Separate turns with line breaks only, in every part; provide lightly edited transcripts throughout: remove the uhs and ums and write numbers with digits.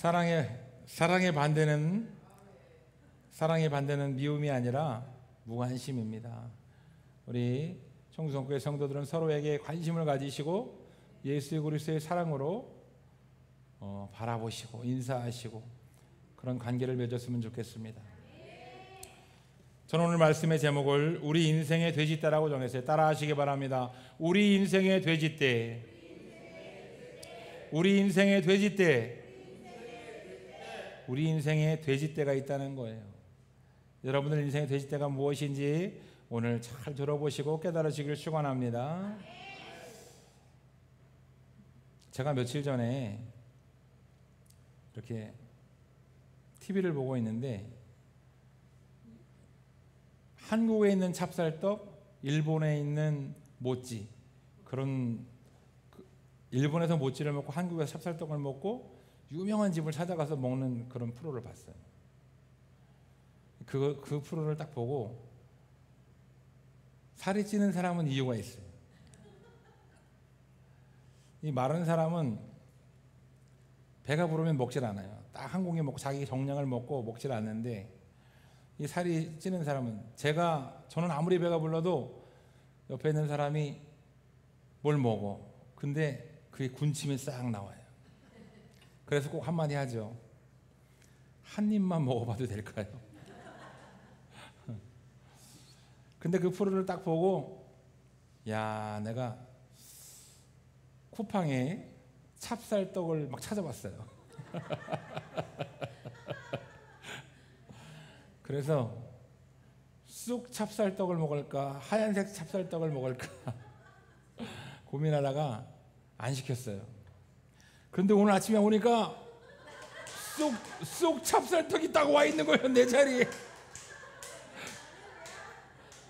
사랑의 반대는 미움이 아니라 무관심입니다. 우리 청주성교회 성도들은 서로에게 관심을 가지시고 예수 그리스도의 사랑으로 바라보시고 인사하시고 그런 관계를 맺었으면 좋겠습니다. 저는 오늘 말씀의 제목을 우리 인생의 돼지떼라고 정했어요. 따라하시기 바랍니다. 우리 인생의 돼지떼. 우리 인생의 돼지떼. 우리 인생에 돼지떼가 있다는 거예요. 여러분들 인생의 돼지떼가 무엇인지 오늘 잘 들어보시고 깨달으시길 축원합니다. 제가 며칠 전에 이렇게 TV를 보고 있는데 한국에 있는 찹쌀떡, 일본에 있는 모찌, 그런 일본에서 모찌를 먹고 한국에서 찹쌀떡을 먹고 유명한 집을 찾아가서 먹는 그런 프로를 봤어요. 그 프로를 딱 보고 살이 찌는 사람은 이유가 있어요. 이 마른 사람은 배가 부르면 먹질 않아요. 딱 한 공기 먹고 자기 정량을 먹고 먹질 않는데, 이 살이 찌는 사람은 저는 아무리 배가 불러도 옆에 있는 사람이 뭘 먹어. 근데 그게 군침이 싹 나와요. 그래서 꼭 한마디 하죠. 한 입만 먹어봐도 될까요? 근데 그 프로를 딱 보고 야, 내가 쿠팡에 찹쌀떡을 막 찾아봤어요. 그래서 쑥 찹쌀떡을 먹을까 하얀색 찹쌀떡을 먹을까 고민하다가 안 시켰어요. 그런데 오늘 아침에 오니까 쑥 찹쌀떡이 딱 와 있는 거예요, 내 자리에.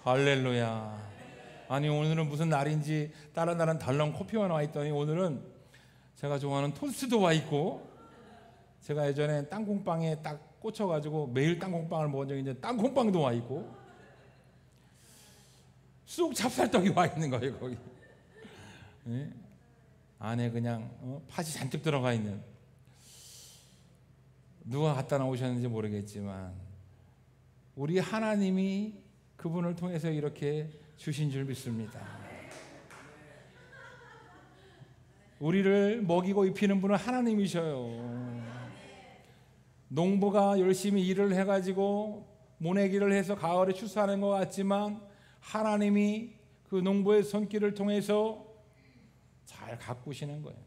할렐루야. 아니, 오늘은 무슨 날인지 다른 날은 덜렁 커피만 와 있더니 오늘은 제가 좋아하는 토스트도 와 있고, 제가 예전에 땅콩빵에 딱 꽂혀가지고 매일 땅콩빵을 먹은 적이 있는데 땅콩빵도 와 있고 쑥 찹쌀떡이 와 있는 거예요, 거기. 네? 안에 그냥 팥이 잔뜩 들어가 있는. 누가 갖다 놓으셨는지 모르겠지만 우리 하나님이 그분을 통해서 이렇게 주신 줄 믿습니다. 우리를 먹이고 입히는 분은 하나님이셔요. 농부가 열심히 일을 해가지고 모내기를 해서 가을에 추수하는 것 같지만 하나님이 그 농부의 손길을 통해서 잘 가꾸시는 거예요.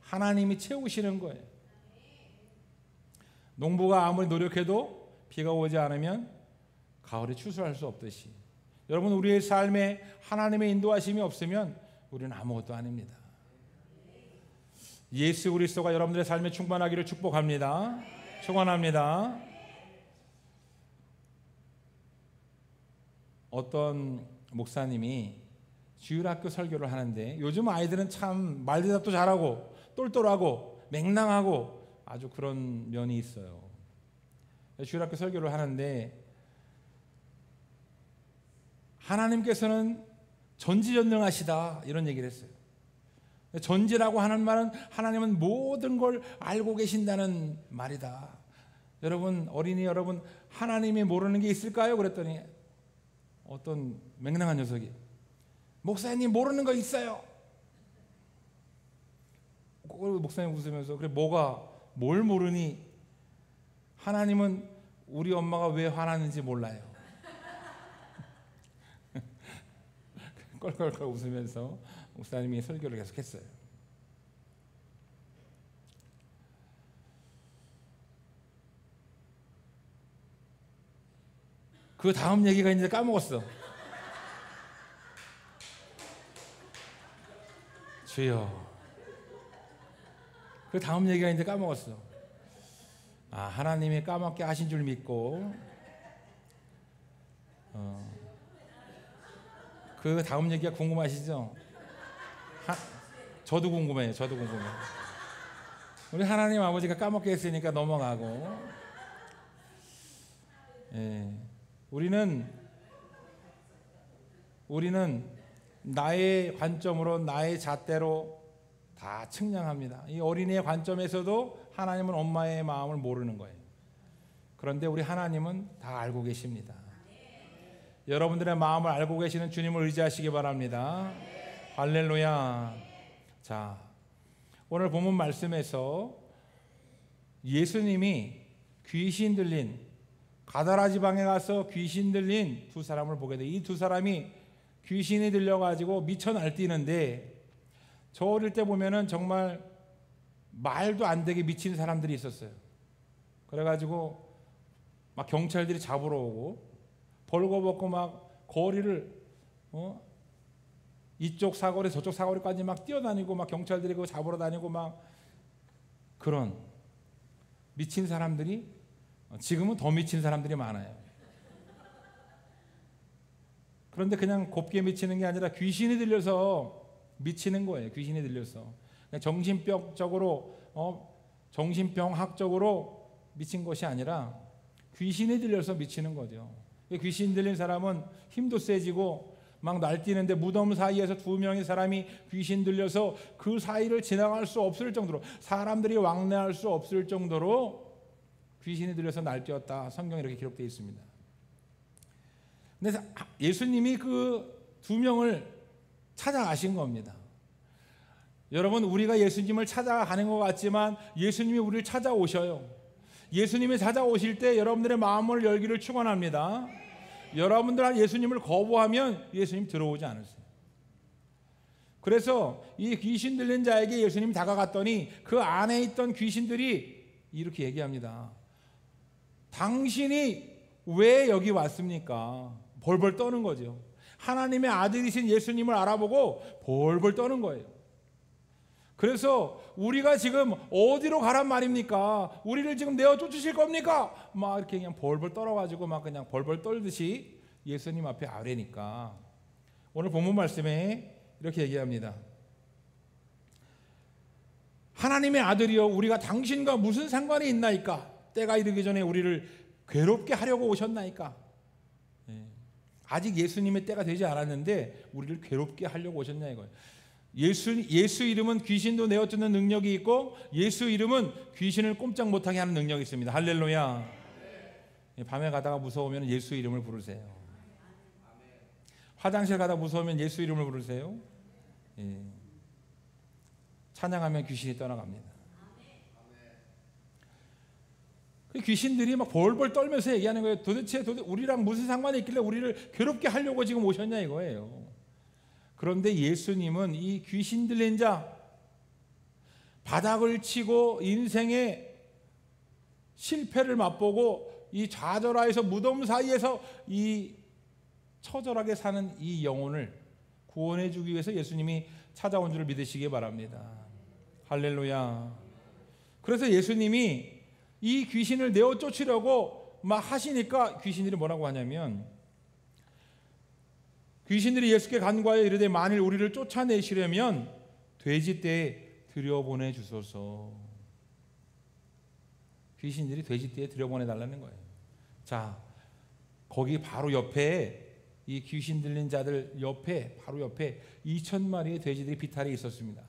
하나님이 채우시는 거예요. 농부가 아무리 노력해도 비가 오지 않으면 가을에 추수할 수 없듯이, 여러분, 우리의 삶에 하나님의 인도하심이 없으면 우리는 아무것도 아닙니다. 예수 그리스도가 여러분들의 삶에 충만하기를 축복합니다. 축원합니다. 어떤 목사님이 주일학교 설교를 하는데, 요즘 아이들은 참 말대답도 잘하고 똘똘하고 맹랑하고 아주 그런 면이 있어요. 주일학교 설교를 하는데 하나님께서는 전지전능하시다 이런 얘기를 했어요. 전지라고 하는 말은 하나님은 모든 걸 알고 계신다는 말이다. 여러분, 어린이 여러분, 하나님이 모르는 게 있을까요? 그랬더니 어떤 맹랑한 녀석이, 목사님 모르는 거 있어요. 목사님 웃으면서, 그래 뭘 모르니? 하나님은 우리 엄마가 왜 화나는지 몰라요. 껄껄껄 웃으면서 목사님이 설교를 계속했어요. 그 다음 얘기가 있는데 까먹었어. 주여. 그 다음 얘기가 있는데 까먹었어. 하나님이 까먹게 하신 줄 믿고 그 다음 얘기가 궁금하시죠? 저도 궁금해요. 우리 하나님 아버지가 까먹게 했으니까 넘어가고, 우리는 나의 관점으로, 나의 잣대로 다 측량합니다. 이 어린이의 관점에서도 하나님은 엄마의 마음을 모르는 거예요. 그런데 우리 하나님은 다 알고 계십니다. 여러분들의 마음을 알고 계시는 주님을 의지하시기 바랍니다. 할렐루야. 자, 오늘 본문 말씀에서 예수님이 귀신 들린, 가다라 지방에 가서 귀신 들린 두 사람을 보게 돼. 이 두 사람이 귀신이 들려가지고 미쳐 날뛰는데, 저 어릴 때 보면은 정말 말도 안 되게 미친 사람들이 있었어요. 그래가지고 막 경찰들이 잡으러 오고 벌거벗고 막 거리를 이쪽 사거리 저쪽 사거리까지 막 뛰어다니고 막 경찰들이 그거 잡으러 다니고 막 그런 미친 사람들이, 지금은 더 미친 사람들이 많아요. 그런데 그냥 곱게 미치는 게 아니라 귀신이 들려서 미치는 거예요. 귀신이 들려서 정신병학적으로 미친 것이 아니라 귀신이 들려서 미치는 거죠. 귀신 들린 사람은 힘도 세지고 막 날뛰는데 무덤 사이에서 두 명의 사람이 귀신 들려서 그 사이를 지나갈 수 없을 정도로, 사람들이 왕래할 수 없을 정도로 귀신이 들려서 날뛰었다. 성경에 이렇게 기록되어 있습니다. 근데 예수님이 그 두 명을 찾아가신 겁니다. 여러분, 우리가 예수님을 찾아가는 것 같지만 예수님이 우리를 찾아오셔요. 예수님이 찾아오실 때 여러분들의 마음을 열기를 축원합니다. 여러분들 예수님을 거부하면 예수님 들어오지 않으세요. 그래서 이 귀신 들린 자에게 예수님이 다가갔더니 그 안에 있던 귀신들이 이렇게 얘기합니다. 당신이 왜 여기 왔습니까? 벌벌 떠는 거죠. 하나님의 아들이신 예수님을 알아보고 벌벌 떠는 거예요. 그래서 우리가 지금 어디로 가란 말입니까? 우리를 지금 내어 쫓으실 겁니까? 막 이렇게 그냥 벌벌 떨어가지고 막 그냥 벌벌 떨듯이 예수님 앞에 아뢰니까 오늘 본문 말씀에 이렇게 얘기합니다. 하나님의 아들이여, 우리가 당신과 무슨 상관이 있나이까? 때가 이르기 전에 우리를 괴롭게 하려고 오셨나이까? 아직 예수님의 때가 되지 않았는데 우리를 괴롭게 하려고 오셨냐 이거예요. 예수 이름은 귀신도 내어쫓는 능력이 있고, 예수 이름은 귀신을 꼼짝 못하게 하는 능력이 있습니다. 할렐루야. 밤에 가다가 무서우면 예수 이름을 부르세요. 화장실 가다 무서우면 예수 이름을 부르세요. 찬양하면 귀신이 떠나갑니다. 귀신들이 막 벌벌 떨면서 얘기하는 거예요. 도대체 우리랑 무슨 상관이 있길래 우리를 괴롭게 하려고 지금 오셨냐 이거예요. 그런데 예수님은 이 귀신 들린 자, 바닥을 치고 인생의 실패를 맛보고 이 좌절하에서 무덤 사이에서 이 처절하게 사는 이 영혼을 구원해 주기 위해서 예수님이 찾아온 줄 믿으시기 바랍니다. 할렐루야. 그래서 예수님이 이 귀신을 내어 쫓으려고 막 하시니까 귀신들이 뭐라고 하냐면, 귀신들이 예수께 간과하여 이르되 만일 우리를 쫓아내시려면 돼지떼에 들여보내 주소서. 귀신들이 돼지떼에 들여보내달라는 거예요. 자, 거기 바로 옆에 이 귀신 들린 자들 옆에 바로 옆에 2,000마리의 돼지들이 비탈에 있었습니다.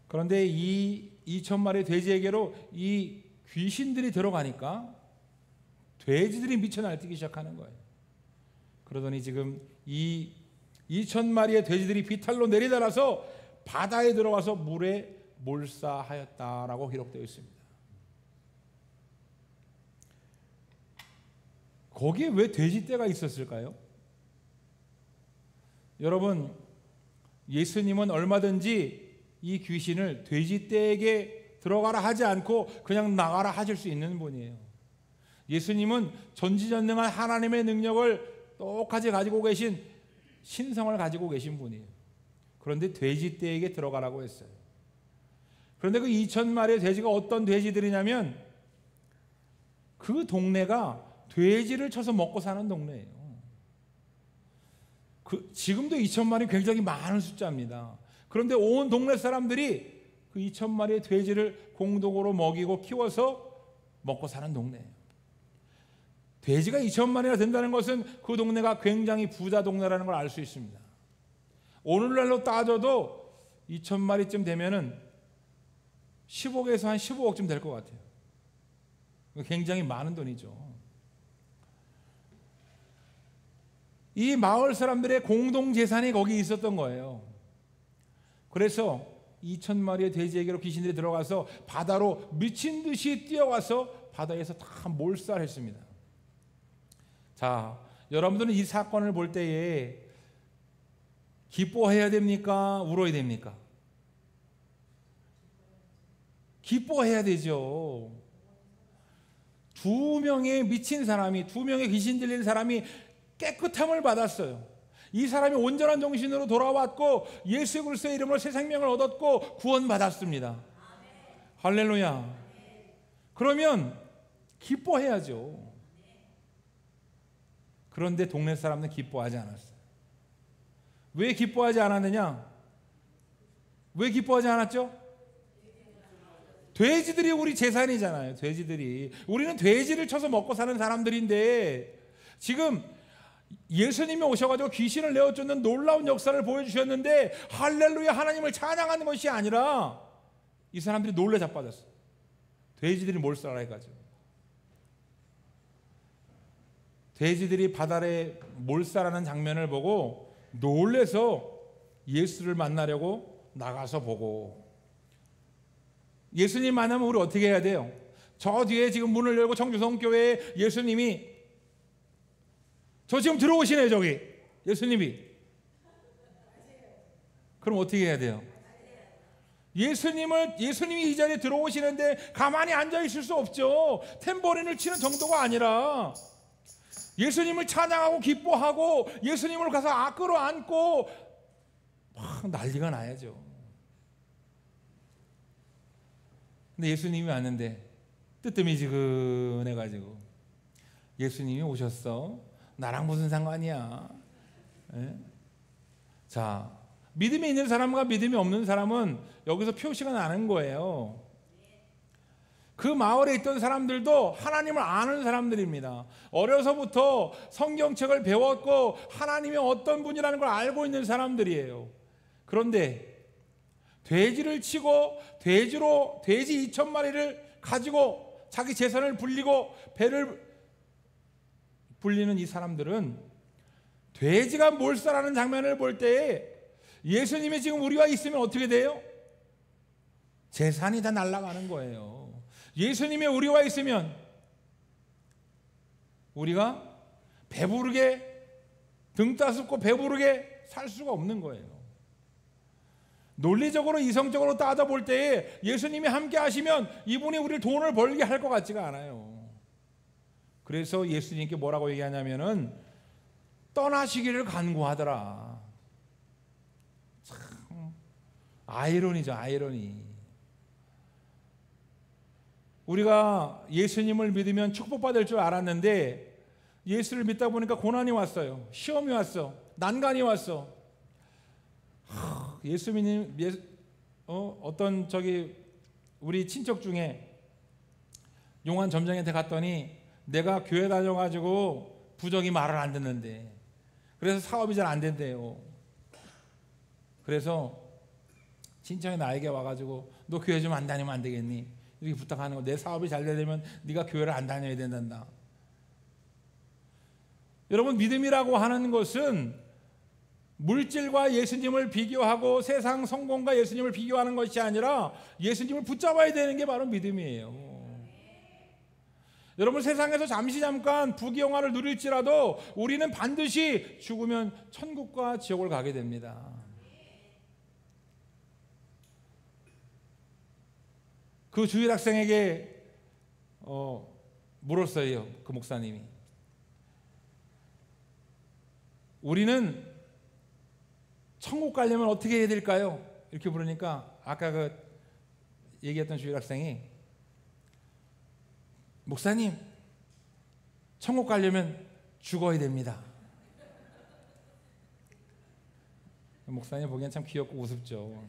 그런데 이 2,000마리의 돼지에게로 이 귀신들이 들어가니까 돼지들이 미쳐 날뛰기 시작하는 거예요. 그러더니 지금 이 2,000마리의 돼지들이 비탈로 내리달아서 바다에 들어가서 물에 몰사하였다라고 기록되어 있습니다. 거기에 왜 돼지떼가 있었을까요? 여러분, 예수님은 얼마든지 이 귀신을 돼지떼에게 들어가라 하지 않고 그냥 나가라 하실 수 있는 분이에요. 예수님은 전지전능한 하나님의 능력을 똑같이 가지고 계신, 신성을 가지고 계신 분이에요. 그런데 돼지떼에게 들어가라고 했어요. 그런데 그 2,000마리의 돼지가 어떤 돼지들이냐면 그 동네가 돼지를 쳐서 먹고 사는 동네예요. 지금도 2,000마리 굉장히 많은 숫자입니다. 그런데 온 동네 사람들이 그 2,000마리의 돼지를 공동으로 먹이고 키워서 먹고 사는 동네예요. 돼지가 2,000마리나 된다는 것은 그 동네가 굉장히 부자 동네라는 걸 알 수 있습니다. 오늘날로 따져도 2,000마리쯤 되면은 10억에서 한 15억쯤 될 것 같아요. 굉장히 많은 돈이죠. 이 마을 사람들의 공동 재산이 거기 있었던 거예요. 그래서 2,000마리의 돼지에게로 귀신들이 들어가서 바다로 미친 듯이 뛰어와서 바다에서 다 몰살했습니다. 자, 여러분들은 이 사건을 볼 때에 기뻐해야 됩니까? 울어야 됩니까? 기뻐해야 되죠. 2명의 미친 사람이, 2명의 귀신 들린 사람이 깨끗함을 받았어요. 이 사람이 온전한 정신으로 돌아왔고 예수 그리스도의 이름으로 새 생명을 얻었고 구원받았습니다. 할렐루야. 그러면 기뻐해야죠. 그런데 동네 사람들은 기뻐하지 않았어요. 왜 기뻐하지 않았느냐? 왜 기뻐하지 않았죠? 돼지들이 우리 재산이잖아요. 돼지들이. 우리는 돼지를 쳐서 먹고 사는 사람들인데 지금 예수님이 오셔가지고 귀신을 내어쫓는 놀라운 역사를 보여주셨는데 할렐루야 하나님을 찬양하는 것이 아니라 이 사람들이 놀래 자빠졌어요. 돼지들이 몰살을 해가지고. 돼지들이 바다에 몰살하는 장면을 보고 놀래서 예수를 만나려고 나가서 보고, 예수님 만나면 우리 어떻게 해야 돼요? 저 뒤에 지금 문을 열고 청주성교회에 예수님이 저 지금 들어오시네요. 저기 예수님이. 그럼 어떻게 해야 돼요? 예수님이 이 자리에 들어오시는데 가만히 앉아 있을 수 없죠. 탬버린을 치는 정도가 아니라 예수님을 찬양하고 기뻐하고 예수님을 가서 끌어안고 막 난리가 나야죠. 근데 예수님이 왔는데 뜨뜨미지근해가지고 예수님이 오셨어? 나랑 무슨 상관이야? 예? 자, 믿음이 있는 사람과 믿음이 없는 사람은 여기서 표시가 나는 거예요. 그 마을에 있던 사람들도 하나님을 아는 사람들입니다. 어려서부터 성경책을 배웠고 하나님이 어떤 분이라는 걸 알고 있는 사람들이에요. 그런데 돼지를 치고 돼지 2,000마리를 가지고 자기 재산을 불리고 배를 불리는 이 사람들은 돼지가 몰살하는 장면을 볼 때에 예수님이 지금 우리와 있으면 어떻게 돼요? 재산이 다 날아가는 거예요. 예수님이 우리와 있으면 우리가 배부르게 등 따숩고 배부르게 살 수가 없는 거예요. 논리적으로 이성적으로 따져볼 때에 예수님이 함께 하시면 이분이 우리를 돈을 벌게 할 것 같지가 않아요. 그래서 예수님께 뭐라고 얘기하냐면은 떠나시기를 간구하더라. 참 아이러니죠. 아이러니. 우리가 예수님을 믿으면 축복받을 줄 알았는데 예수를 믿다 보니까 고난이 왔어요. 시험이 왔어. 난간이 왔어. 예수 믿는 어떤 우리 친척 중에 용한 점장한테 갔더니 내가 교회 다녀가지고 부적이 말을 안 듣는데 그래서 사업이 잘 안 된대요. 그래서 친척이 나에게 와가지고 너 교회 좀 안 다니면 안 되겠니? 이렇게 부탁하는 거. 내 사업이 잘 되려면 네가 교회를 안 다녀야 된단다. 여러분, 믿음이라고 하는 것은 물질과 예수님을 비교하고 세상 성공과 예수님을 비교하는 것이 아니라 예수님을 붙잡아야 되는 게 바로 믿음이에요. 여러분, 세상에서 잠깐 부귀영화를 누릴지라도 우리는 반드시 죽으면 천국과 지옥을 가게 됩니다. 그 주일 학생에게 물었어요. 그 목사님이. 우리는 천국 가려면 어떻게 해야 될까요? 이렇게 물으니까 아까 얘기했던 주일 학생이 목사님, 천국 가려면 죽어야 됩니다. 목사님 보기엔 참 귀엽고 우습죠.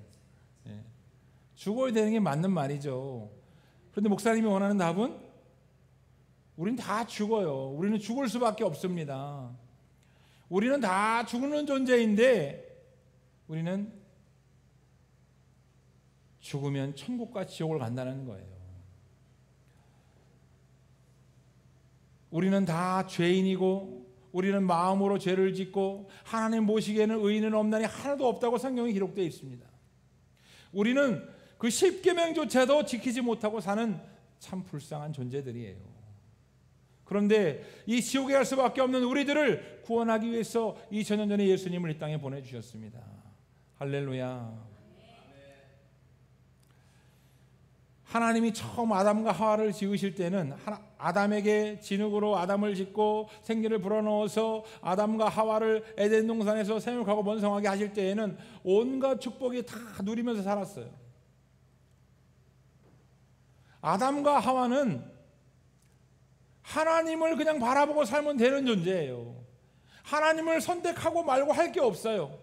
예. 죽어야 되는 게 맞는 말이죠. 그런데 목사님이 원하는 답은 우리는 다 죽어요. 우리는 죽을 수밖에 없습니다. 우리는 다 죽는 존재인데 우리는 죽으면 천국과 지옥을 간다는 거예요. 우리는 다 죄인이고 우리는 마음으로 죄를 짓고 하나님 보시기에는 의인은 없나니 하나도 없다고 성경에 기록되어 있습니다. 우리는 그 십계명조차도 지키지 못하고 사는 참 불쌍한 존재들이에요. 그런데 이 지옥에 갈 수밖에 없는 우리들을 구원하기 위해서 2000년 전에 예수님을 이 땅에 보내주셨습니다. 할렐루야. 하나님이 처음 아담과 하와를 지으실 때는 아담에게 진흙으로 아담을 짓고 생기를 불어넣어서 아담과 하와를 에덴 동산에서 생육하고 번성하게 하실 때에는 온갖 축복이 다 누리면서 살았어요. 아담과 하와는 하나님을 그냥 바라보고 살면 되는 존재예요. 하나님을 선택하고 말고 할 게 없어요.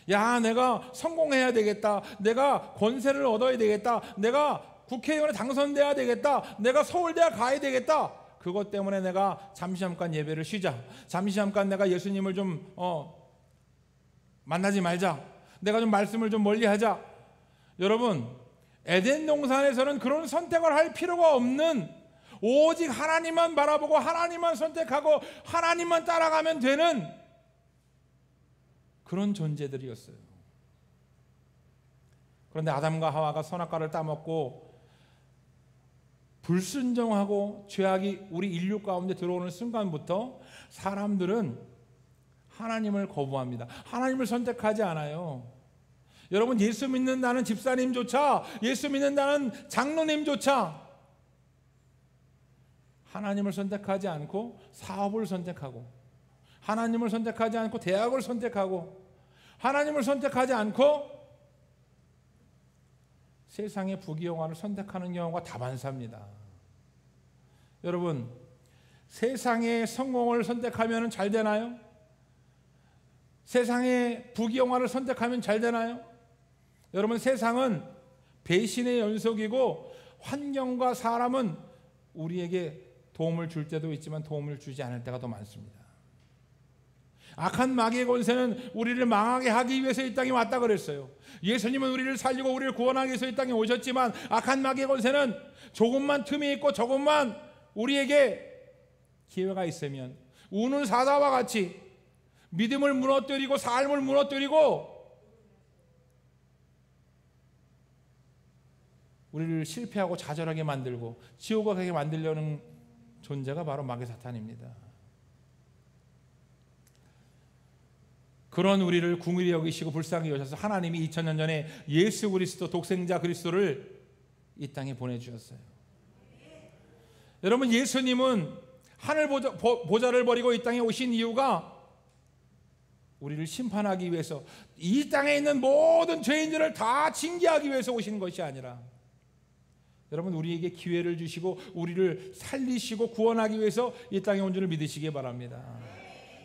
야, 내가 성공해야 되겠다. 내가 권세를 얻어야 되겠다. 내가 국회의원에 당선돼야 되겠다. 내가 서울대학 가야 되겠다. 그것 때문에 내가 잠시 잠깐 예배를 쉬자. 잠시 잠깐 내가 예수님을 좀 만나지 말자. 내가 좀 말씀을 좀 멀리하자. 여러분, 에덴 동산에서는 그런 선택을 할 필요가 없는, 오직 하나님만 바라보고 하나님만 선택하고 하나님만 따라가면 되는 그런 존재들이었어요. 그런데 아담과 하와가 선악과를 따먹고 불순종하고 죄악이 우리 인류 가운데 들어오는 순간부터 사람들은 하나님을 거부합니다. 하나님을 선택하지 않아요. 여러분, 예수 믿는다는 집사님조차, 예수 믿는다는 장로님조차 하나님을 선택하지 않고 사업을 선택하고, 하나님을 선택하지 않고 대학을 선택하고, 하나님을 선택하지 않고 세상의 부귀영화를 선택하는 경우가 다반사입니다. 여러분, 세상의 성공을 선택하면 잘 되나요? 세상의 부귀영화를 선택하면 잘 되나요? 여러분, 세상은 배신의 연속이고 환경과 사람은 우리에게 도움을 줄 때도 있지만 도움을 주지 않을 때가 더 많습니다. 악한 마귀의 권세는 우리를 망하게 하기 위해서 이 땅에 왔다 그랬어요. 예수님은 우리를 살리고 우리를 구원하기 위해서 이 땅에 오셨지만 악한 마귀의 권세는 조금만 틈이 있고 조금만 우리에게 기회가 있으면 우는 사자와 같이 믿음을 무너뜨리고 삶을 무너뜨리고 우리를 실패하고 좌절하게 만들고 지옥에 가게 만들려는 존재가 바로 마귀 사탄입니다. 그런 우리를 긍휼히 여기시고 불쌍히 여기셔서 하나님이 2000년 전에 예수 그리스도 독생자 그리스도를 이 땅에 보내주셨어요. 여러분, 예수님은 하늘 보좌를 버리고 이 땅에 오신 이유가 우리를 심판하기 위해서, 이 땅에 있는 모든 죄인들을 다 징계하기 위해서 오신 것이 아니라, 여러분, 우리에게 기회를 주시고 우리를 살리시고 구원하기 위해서 이 땅에 온 줄을 믿으시기 바랍니다.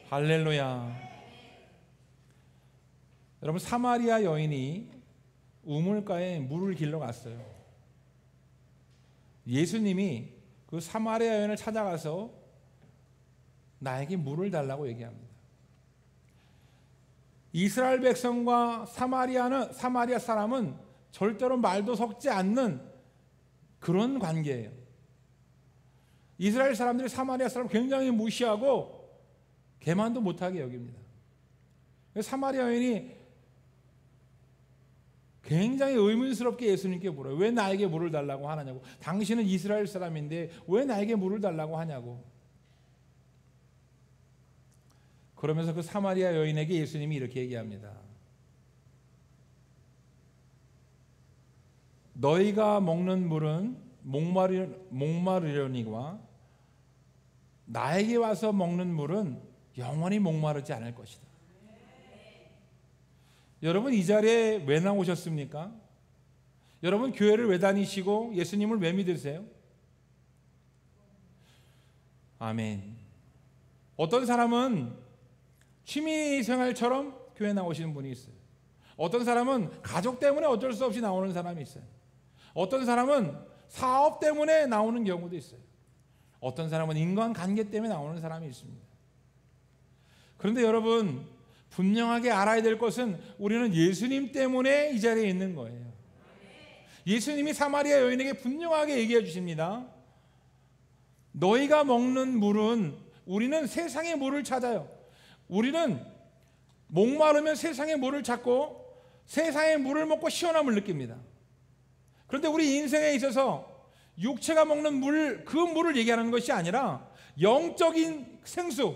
할렐루야. 여러분, 사마리아 여인이 우물가에 물을 길러 갔어요. 예수님이 그 사마리아 여인을 찾아가서 나에게 물을 달라고 얘기합니다. 이스라엘 백성과 사마리아 사람은 절대로 말도 섞지 않는 그런 관계예요. 이스라엘 사람들이 사마리아 사람을 굉장히 무시하고 개만도 못하게 여깁니다. 사마리아 여인이 굉장히 의문스럽게 예수님께 물어요. 왜 나에게 물을 달라고 하느냐고. 당신은 이스라엘 사람인데 왜 나에게 물을 달라고 하냐고. 그러면서 그 사마리아 여인에게 예수님이 이렇게 얘기합니다. 너희가 먹는 물은 목마르려니와 나에게 와서 먹는 물은 영원히 목마르지 않을 것이다. 여러분, 이 자리에 왜 나오셨습니까? 여러분, 교회를 왜 다니시고 예수님을 왜 믿으세요? 아멘. 어떤 사람은 취미생활처럼 교회 나오시는 분이 있어요. 어떤 사람은 가족 때문에 어쩔 수 없이 나오는 사람이 있어요. 어떤 사람은 사업 때문에 나오는 경우도 있어요. 어떤 사람은 인간관계 때문에 나오는 사람이 있습니다. 그런데 여러분, 분명하게 알아야 될 것은 우리는 예수님 때문에 이 자리에 있는 거예요. 예수님이 사마리아 여인에게 분명하게 얘기해 주십니다. 너희가 먹는 물은, 우리는 세상의 물을 찾아요. 우리는 목마르면 세상의 물을 찾고 세상의 물을 먹고 시원함을 느낍니다. 그런데 우리 인생에 있어서 육체가 먹는 물, 그 물을 얘기하는 것이 아니라 영적인 생수,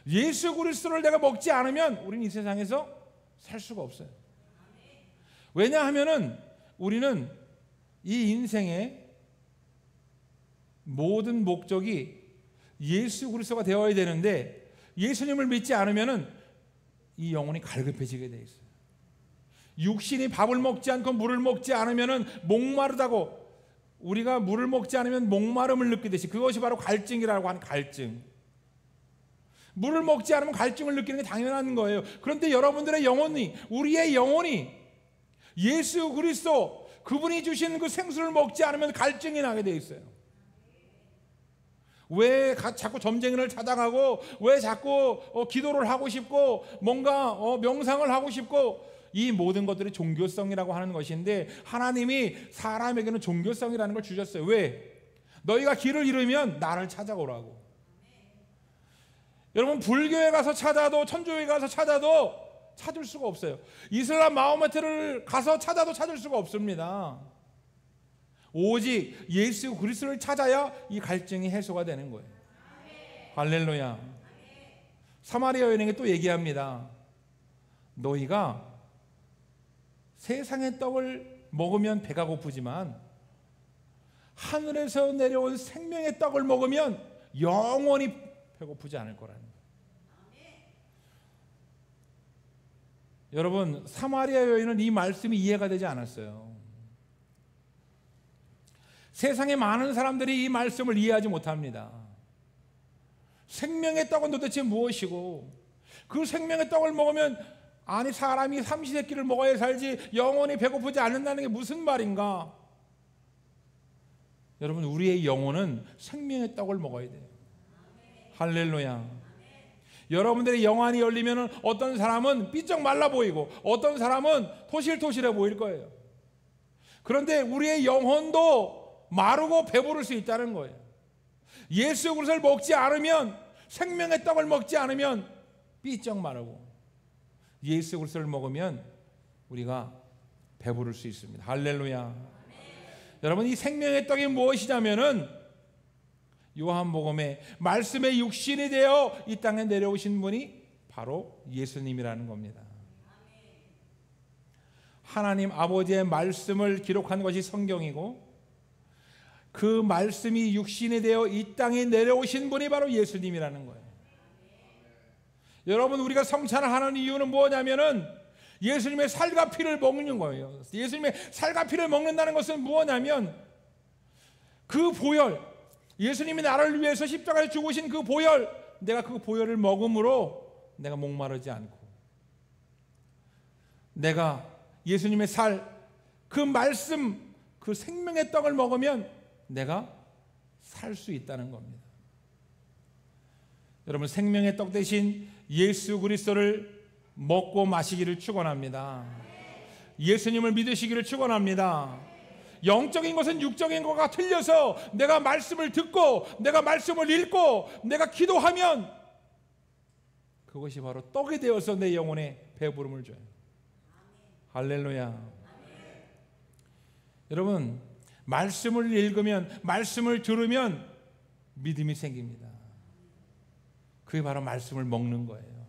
예수 그리스도를 내가 먹지 않으면 우리는 이 세상에서 살 수가 없어요. 왜냐하면은 우리는 이 인생의 모든 목적이 예수 그리스도가 되어야 되는데, 예수님을 믿지 않으면은 이 영혼이 갈급해지게 돼 있어요. 육신이 밥을 먹지 않고 물을 먹지 않으면은 목마르다고, 우리가 물을 먹지 않으면 목마름을 느끼듯이, 그것이 바로 갈증이라고 하는 갈증. 물을 먹지 않으면 갈증을 느끼는 게 당연한 거예요. 그런데 여러분들의 영혼이, 우리의 영혼이 예수 그리스도, 그분이 주신 그 생수를 먹지 않으면 갈증이 나게 돼 있어요. 왜 자꾸 점쟁이를 찾아가고, 왜 자꾸 기도를 하고 싶고, 뭔가 명상을 하고 싶고, 이 모든 것들이 종교성이라고 하는 것인데, 하나님이 사람에게는 종교성이라는 걸 주셨어요. 왜? 너희가 길을 잃으면 나를 찾아오라고. 여러분, 불교에 가서 찾아도, 천주교에 가서 찾아도 찾을 수가 없어요. 이슬람 마호메트를 가서 찾아도 찾을 수가 없습니다. 오직 예수 그리스도를 찾아야 이 갈증이 해소가 되는 거예요. 할렐루야. 사마리아 여인에게 또 얘기합니다. 너희가 세상의 떡을 먹으면 배가 고프지만 하늘에서 내려온 생명의 떡을 먹으면 영원히 배고프지 않을 거라는 거예요. 여러분, 사마리아 여인은 이 말씀이 이해가 되지 않았어요. 세상에 많은 사람들이 이 말씀을 이해하지 못합니다. 생명의 떡은 도대체 무엇이고, 그 생명의 떡을 먹으면, 아니 사람이 삼시세끼를 먹어야 살지 영원히 배고프지 않는다는 게 무슨 말인가? 여러분, 우리의 영혼은 생명의 떡을 먹어야 돼요. 할렐루야. 여러분들의 영안이 열리면 어떤 사람은 삐쩍 말라 보이고 어떤 사람은 토실토실해 보일 거예요. 그런데 우리의 영혼도 마르고 배부를 수 있다는 거예요. 예수 그리스도를 먹지 않으면, 생명의 떡을 먹지 않으면 삐쩍 마르고, 예수 그리스도를 먹으면 우리가 배부를 수 있습니다. 할렐루야. 여러분, 이 생명의 떡이 무엇이냐면은 요한복음에 말씀의 육신이 되어 이 땅에 내려오신 분이 바로 예수님이라는 겁니다. 하나님 아버지의 말씀을 기록한 것이 성경이고, 그 말씀이 육신이 되어 이 땅에 내려오신 분이 바로 예수님이라는 거예요. 여러분, 우리가 성찬을 하는 이유는 뭐냐면은 예수님의 살과 피를 먹는 거예요. 예수님의 살과 피를 먹는다는 것은 무엇냐면, 그 보혈, 예수님이 나를 위해서 십자가에 죽으신 그 보혈, 내가 그 보혈을 먹음으로 내가 목마르지 않고, 내가 예수님의 살, 그 말씀, 그 생명의 떡을 먹으면 내가 살 수 있다는 겁니다. 여러분, 생명의 떡 대신 예수 그리스도를 먹고 마시기를 축원합니다. 예수님을 믿으시기를 축원합니다. 영적인 것은 육적인 것과 틀려서 내가 말씀을 듣고 내가 말씀을 읽고 내가 기도하면 그것이 바로 떡이 되어서 내 영혼에 배부름을 줘요. 할렐루야. 여러분, 말씀을 읽으면, 말씀을 들으면 믿음이 생깁니다. 그게 바로 말씀을 먹는 거예요.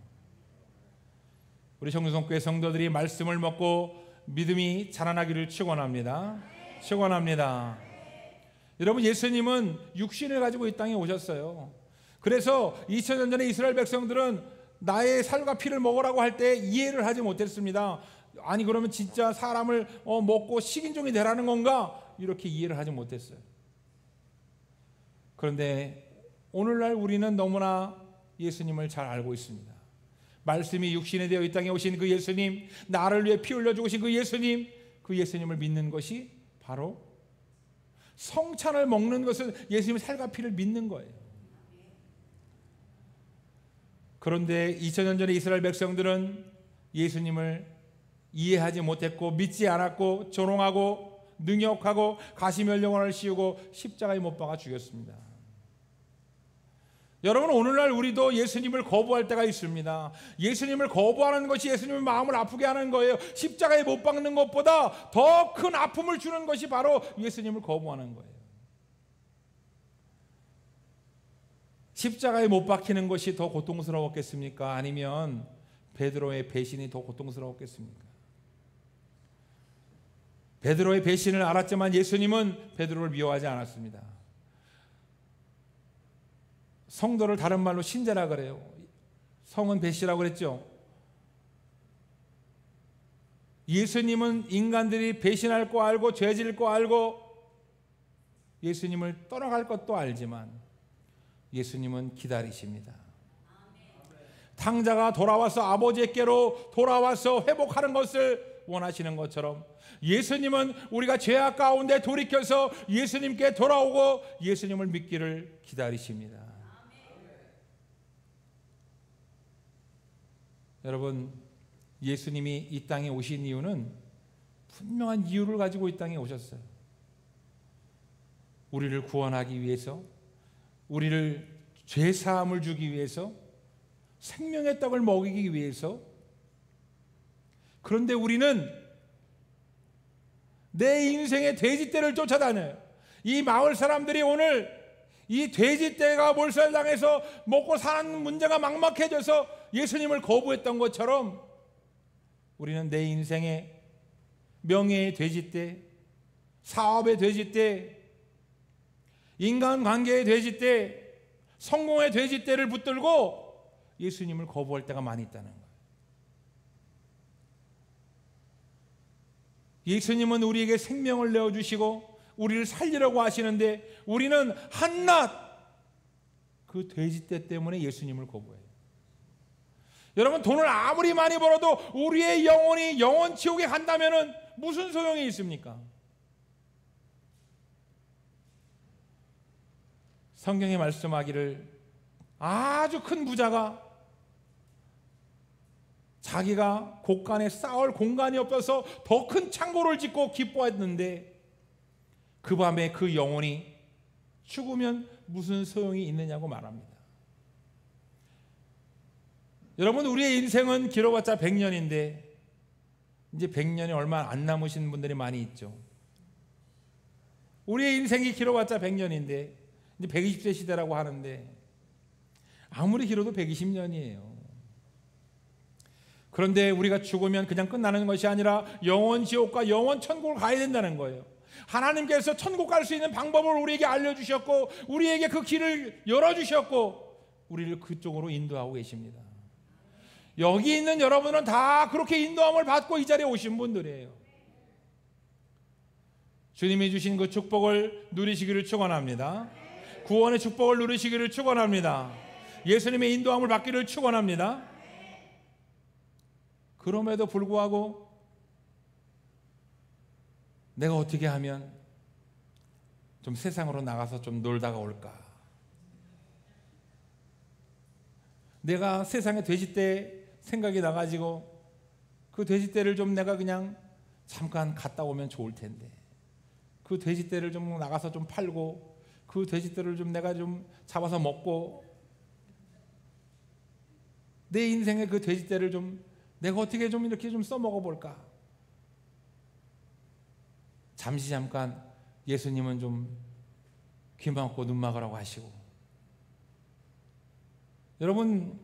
우리 정성교회 성도들이 말씀을 먹고 믿음이 자라나기를 축원합니다. 축원합니다. 여러분, 예수님은 육신을 가지고 이 땅에 오셨어요. 그래서 2000년 전에 이스라엘 백성들은 나의 살과 피를 먹으라고 할 때 이해를 하지 못했습니다. 아니, 그러면 진짜 사람을 먹고 식인종이 되라는 건가? 이렇게 이해를 하지 못했어요. 그런데 오늘날 우리는 너무나 예수님을 잘 알고 있습니다. 말씀이 육신이 되어 이 땅에 오신 그 예수님, 나를 위해 피 흘려 죽으신 그 예수님, 그 예수님을 믿는 것이 바로, 성찬을 먹는 것은 예수님의 살과 피를 믿는 거예요. 그런데 2000년 전에 이스라엘 백성들은 예수님을 이해하지 못했고 믿지 않았고 조롱하고 능욕하고 가시면령원을 씌우고 십자가에 못 박아 죽였습니다. 여러분, 오늘날 우리도 예수님을 거부할 때가 있습니다. 예수님을 거부하는 것이 예수님의 마음을 아프게 하는 거예요. 십자가에 못 박는 것보다 더 큰 아픔을 주는 것이 바로 예수님을 거부하는 거예요. 십자가에 못 박히는 것이 더 고통스러웠겠습니까? 아니면 베드로의 배신이 더 고통스러웠겠습니까? 베드로의 배신을 알았지만 예수님은 베드로를 미워하지 않았습니다. 성도를 다른 말로 신자라 그래요. 성은 배씨라고 그랬죠. 예수님은 인간들이 배신할 거 알고 죄질 거 알고 예수님을 떠나갈 것도 알지만 예수님은 기다리십니다. 탕자가 돌아와서 아버지께로 돌아와서 회복하는 것을 원하시는 것처럼 예수님은 우리가 죄악 가운데 돌이켜서 예수님께 돌아오고 예수님을 믿기를 기다리십니다. 여러분, 예수님이 이 땅에 오신 이유는 분명한 이유를 가지고 이 땅에 오셨어요. 우리를 구원하기 위해서, 우리를 죄사함을 주기 위해서, 생명의 떡을 먹이기 위해서. 그런데 우리는 내 인생의 돼지떼를 쫓아다녀요. 이 마을 사람들이 오늘 이 돼지떼가 몰살당해서 먹고 사는 문제가 막막해져서 예수님을 거부했던 것처럼 우리는 내 인생의 명예의 돼지떼, 사업의 돼지떼, 인간관계의 돼지떼, 성공의 돼지떼를 붙들고 예수님을 거부할 때가 많이 있다는 거예요. 예수님은 우리에게 생명을 내어주시고 우리를 살리려고 하시는데 우리는 한낱 그 돼지떼 때문에 예수님을 거부해요. 여러분, 돈을 아무리 많이 벌어도 우리의 영혼이 영원 지옥에 간다면 무슨 소용이 있습니까? 성경에 말씀하기를 아주 큰 부자가 자기가 곳간에 쌓을 공간이 없어서 더 큰 창고를 짓고 기뻐했는데 그 밤에 그 영혼이 죽으면 무슨 소용이 있느냐고 말합니다. 여러분, 우리의 인생은 길어봤자 100년인데 이제 100년이 얼마 안 남으신 분들이 많이 있죠. 우리의 인생이 길어봤자 100년인데 이제 120세 시대라고 하는데 아무리 길어도 120년이에요. 그런데 우리가 죽으면 그냥 끝나는 것이 아니라 영원 지옥과 영원 천국을 가야 된다는 거예요. 하나님께서 천국 갈 수 있는 방법을 우리에게 알려주셨고 우리에게 그 길을 열어주셨고 우리를 그쪽으로 인도하고 계십니다. 여기 있는 여러분은 다 그렇게 인도함을 받고 이 자리에 오신 분들이에요. 주님이 주신 그 축복을 누리시기를 축원합니다. 구원의 축복을 누리시기를 축원합니다. 예수님의 인도함을 받기를 축원합니다. 그럼에도 불구하고 내가 어떻게 하면 좀 세상으로 나가서 좀 놀다가 올까? 내가 세상에 돼지떼 생각이 나가지고 그 돼지떼를 좀 내가 그냥 잠깐 갔다 오면 좋을 텐데 그 돼지떼를 좀 나가서 좀 팔고 그 돼지떼를 좀 내가 좀 잡아서 먹고 내 인생의 그 돼지떼를 좀 내가 어떻게 좀 이렇게 좀 써먹어 볼까? 잠깐 예수님은 좀 귀 막고 눈 막으라고 하시고 여러분,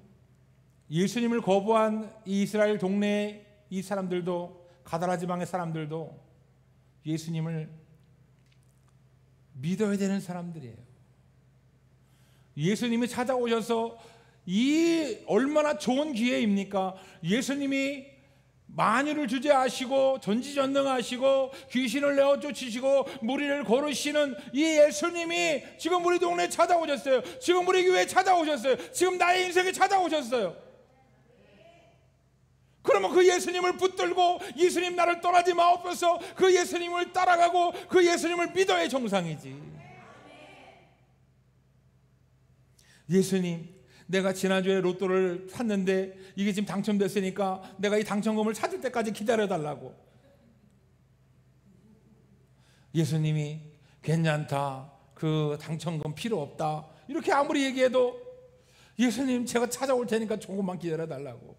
예수님을 거부한 이 이스라엘 동네의 이 사람들도 가다라 지방의 사람들도 예수님을 믿어야 되는 사람들이에요. 예수님이 찾아오셔서 이 얼마나 좋은 기회입니까? 예수님이 만유를 주재하시고 전지전능하시고 귀신을 내어 쫓으시고 무리를 거르시는 이 예수님이 지금 우리 동네에 찾아오셨어요. 지금 우리 교회에 찾아오셨어요. 지금 나의 인생에 찾아오셨어요. 그러면 그 예수님을 붙들고 예수님 나를 떠나지 마옵소서 그 예수님을 따라가고 그 예수님을 믿어야 정상이지. 예수님, 내가 지난주에 로또를 샀는데 이게 지금 당첨됐으니까 내가 이 당첨금을 찾을 때까지 기다려달라고. 예수님이 괜찮다, 그 당첨금 필요 없다, 이렇게 아무리 얘기해도 예수님 제가 찾아올 테니까 조금만 기다려 달라고,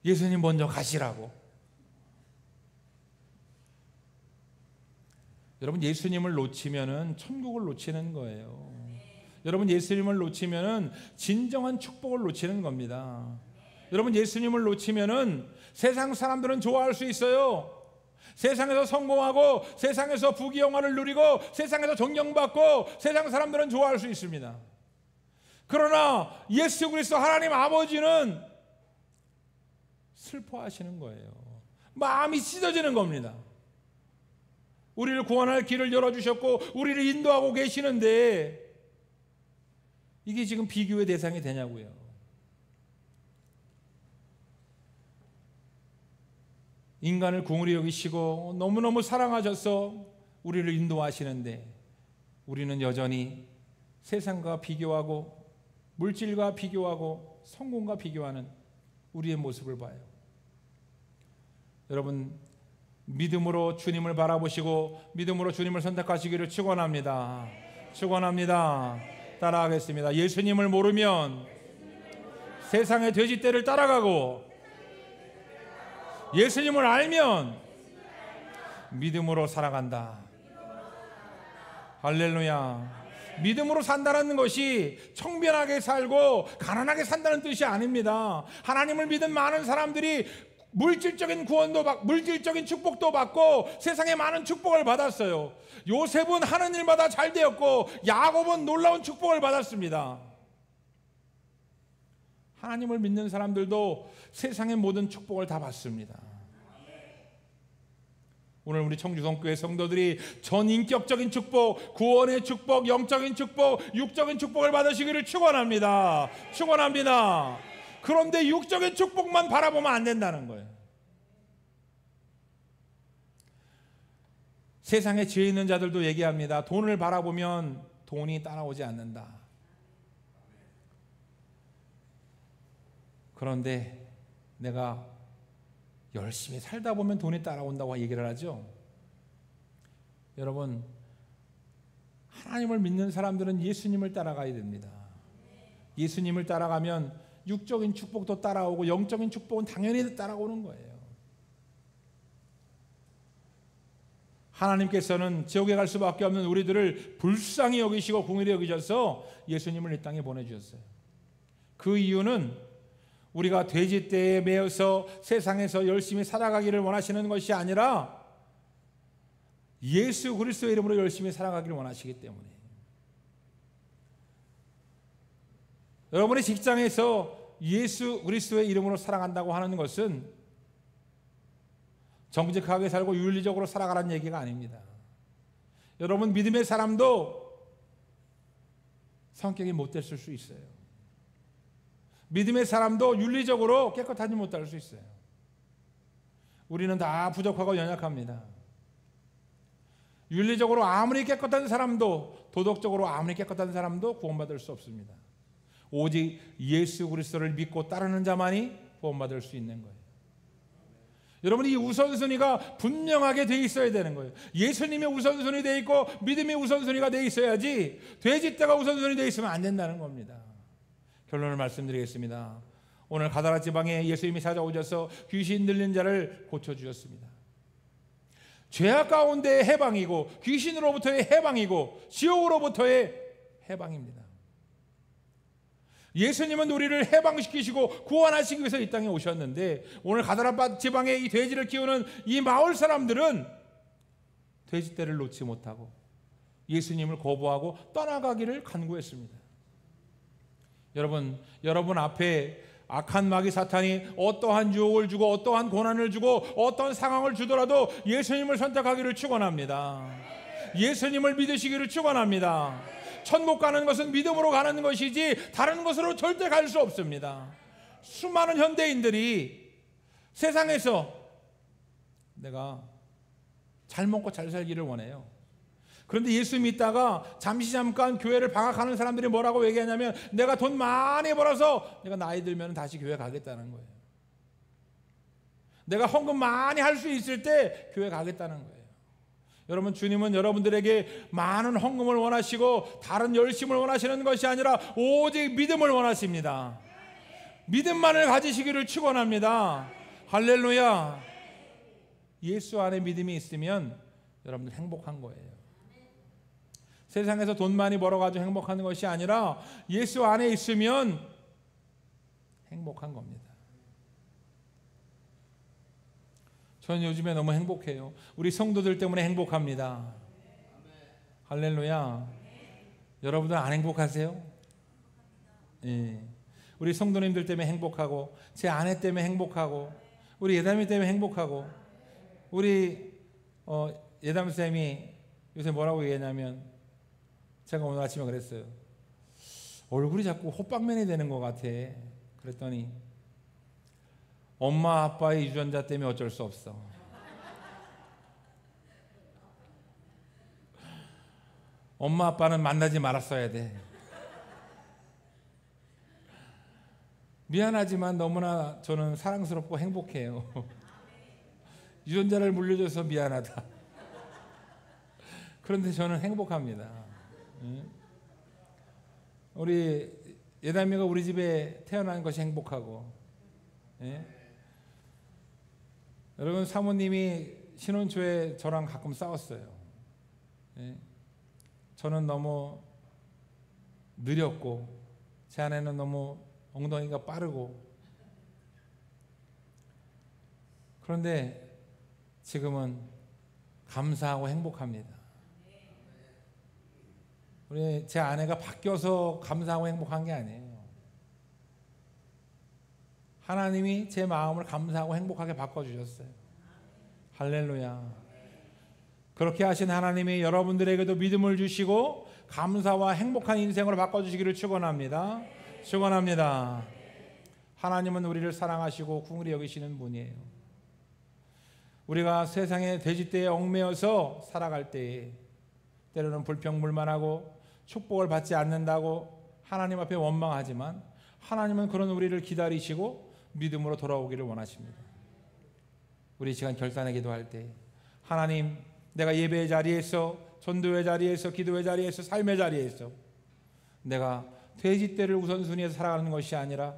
예수님 먼저 가시라고. 여러분, 예수님을 놓치면은 천국을 놓치는 거예요. 여러분, 예수님을 놓치면은 진정한 축복을 놓치는 겁니다. 여러분, 예수님을 놓치면은 세상 사람들은 좋아할 수 있어요. 세상에서 성공하고 세상에서 부귀영화를 누리고 세상에서 존경받고 세상 사람들은 좋아할 수 있습니다. 그러나 예수 그리스도 하나님 아버지는 슬퍼하시는 거예요. 마음이 찢어지는 겁니다. 우리를 구원할 길을 열어주셨고 우리를 인도하고 계시는데 이게 지금 비교의 대상이 되냐고요. 인간을 긍휼히 여기시고 너무너무 사랑하셔서 우리를 인도하시는데 우리는 여전히 세상과 비교하고 물질과 비교하고 성공과 비교하는 우리의 모습을 봐요. 여러분, 믿음으로 주님을 바라보시고 믿음으로 주님을 선택하시기를 축원합니다. 축원합니다. 따라하겠습니다. 예수님을 모르면 세상의 돼지떼를 따라가고 예수님을 알면 믿음으로 살아간다. 할렐루야. 믿음으로 산다는 것이 청변하게 살고 가난하게 산다는 뜻이 아닙니다. 하나님을 믿은 많은 사람들이 물질적인 구원도 받고 물질적인 축복도 받고 세상에 많은 축복을 받았어요. 요셉은 하는 일마다 잘 되었고 야곱은 놀라운 축복을 받았습니다. 하나님을 믿는 사람들도 세상의 모든 축복을 다 받습니다. 오늘 우리 청주성교회 성도들이 전인격적인 축복, 구원의 축복, 영적인 축복, 육적인 축복을 받으시기를 축원합니다. 축원합니다. 그런데 육적인 축복만 바라보면 안 된다는 거예요. 세상에 지혜 있는 자들도 얘기합니다. 돈을 바라보면 돈이 따라오지 않는다. 그런데 내가 열심히 살다 보면 돈이 따라온다고 얘기를 하죠. 여러분, 하나님을 믿는 사람들은 예수님을 따라가야 됩니다. 예수님을 따라가면 육적인 축복도 따라오고 영적인 축복은 당연히 따라오는 거예요. 하나님께서는 지옥에 갈 수밖에 없는 우리들을 불쌍히 여기시고 긍휼히 여기셔서 예수님을 이 땅에 보내주셨어요. 그 이유는 우리가 돼지떼에 매여서 세상에서 열심히 살아가기를 원하시는 것이 아니라 예수 그리스도의 이름으로 열심히 살아가기를 원하시기 때문에. 여러분의 직장에서 예수 그리스도의 이름으로 살아간다고 하는 것은 정직하게 살고 윤리적으로 살아가라는 얘기가 아닙니다. 여러분, 믿음의 사람도 성격이 못됐을 수 있어요. 믿음의 사람도 윤리적으로 깨끗하지 못할 수 있어요. 우리는 다 부족하고 연약합니다. 윤리적으로 아무리 깨끗한 사람도, 도덕적으로 아무리 깨끗한 사람도 구원받을 수 없습니다. 오직 예수 그리스도를 믿고 따르는 자만이 구원받을 수 있는 거예요. 여러분, 이 우선순위가 분명하게 돼 있어야 되는 거예요. 예수님이 우선순위 돼 있고 믿음이 우선순위가 돼 있어야지 돼지떼가 우선순위 돼 있으면 안 된다는 겁니다. 결론을 말씀드리겠습니다. 오늘 가다라 지방에 예수님이 찾아오셔서 귀신 들린 자를 고쳐주셨습니다. 죄악 가운데의 해방이고 귀신으로부터의 해방이고 지옥으로부터의 해방입니다. 예수님은 우리를 해방시키시고 구원하시기 위해서 이 땅에 오셨는데 오늘 가다라 지방에 이 돼지를 키우는 이 마을 사람들은 돼지떼를 놓지 못하고 예수님을 거부하고 떠나가기를 간구했습니다. 여러분 앞에 악한 마귀 사탄이 어떠한 유혹을 주고 어떠한 고난을 주고 어떠한 상황을 주더라도 예수님을 선택하기를 축원합니다. 예수님을 믿으시기를 축원합니다. 천국 가는 것은 믿음으로 가는 것이지 다른 것으로 절대 갈 수 없습니다. 수많은 현대인들이 세상에서 내가 잘 먹고 잘 살기를 원해요. 그런데 예수 믿다가 잠깐 교회를 방학하는 사람들이 뭐라고 얘기하냐면 내가 돈 많이 벌어서 내가 나이 들면 다시 교회 가겠다는 거예요. 내가 헌금 많이 할 수 있을 때 교회 가겠다는 거예요. 여러분, 주님은 여러분들에게 많은 헌금을 원하시고 다른 열심을 원하시는 것이 아니라 오직 믿음을 원하십니다. 믿음만을 가지시기를 축원합니다. 할렐루야. 예수 안에 믿음이 있으면 여러분들 행복한 거예요. 세상에서 돈 많이 벌어가지고 행복한 것이 아니라 예수 안에 있으면 행복한 겁니다. 저는 요즘에 너무 행복해요. 우리 성도들 때문에 행복합니다. 할렐루야. 여러분들 안 행복하세요? 예. 우리 성도님들 때문에 행복하고, 제 아내 때문에 행복하고, 우리 예담이 때문에 행복하고, 우리 예담쌤이 요새 뭐라고 얘기했냐면, 제가 오늘 아침에 그랬어요. 얼굴이 자꾸 호빵맨이 되는 것 같아. 그랬더니 엄마 아빠의 유전자 때문에 어쩔 수 없어. 엄마 아빠는 만나지 말았어야 돼. 미안하지만 너무나 저는 사랑스럽고 행복해요. 유전자를 물려줘서 미안하다. 그런데 저는 행복합니다. 우리 예담이가 우리 집에 태어난 것이 행복하고, 예? 여러분, 사모님이 신혼 초에 저랑 가끔 싸웠어요. 예? 저는 너무 느렸고 제 아내는 너무 엉덩이가 빠르고, 그런데 지금은 감사하고 행복합니다. 우리 제 아내가 바뀌어서 감사하고 행복한 게 아니에요. 하나님이 제 마음을 감사하고 행복하게 바꿔주셨어요. 할렐루야. 그렇게 하신 하나님이 여러분들에게도 믿음을 주시고 감사와 행복한 인생으로 바꿔주시기를 축원합니다. 축원합니다. 하나님은 우리를 사랑하시고 긍휼히 여기시는 분이에요. 우리가 세상의 돼지떼에 얽매여서 살아갈 때에 때로는 불평불만하고 축복을 받지 않는다고 하나님 앞에 원망하지만, 하나님은 그런 우리를 기다리시고 믿음으로 돌아오기를 원하십니다. 우리 시간 결단의 기도할 때, 하나님, 내가 예배의 자리에서, 전도의 자리에서, 기도의 자리에서, 삶의 자리에서 내가 돼지떼를 우선순위해서 살아가는 것이 아니라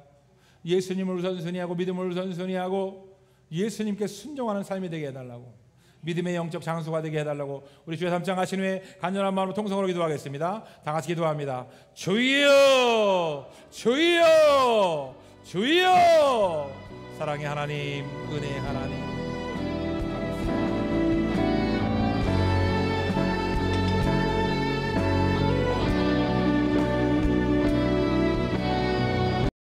예수님을 우선순위하고 믿음을 우선순위하고 예수님께 순종하는 삶이 되게 해달라고, 믿음의 영적 장수가 되게 해달라고 우리 주여 3장 하신 후에 간절한 마음으로 통성으로 기도하겠습니다. 다 같이 기도합니다. 주여, 주여, 주여. 사랑의 하나님, 은혜의 하나님,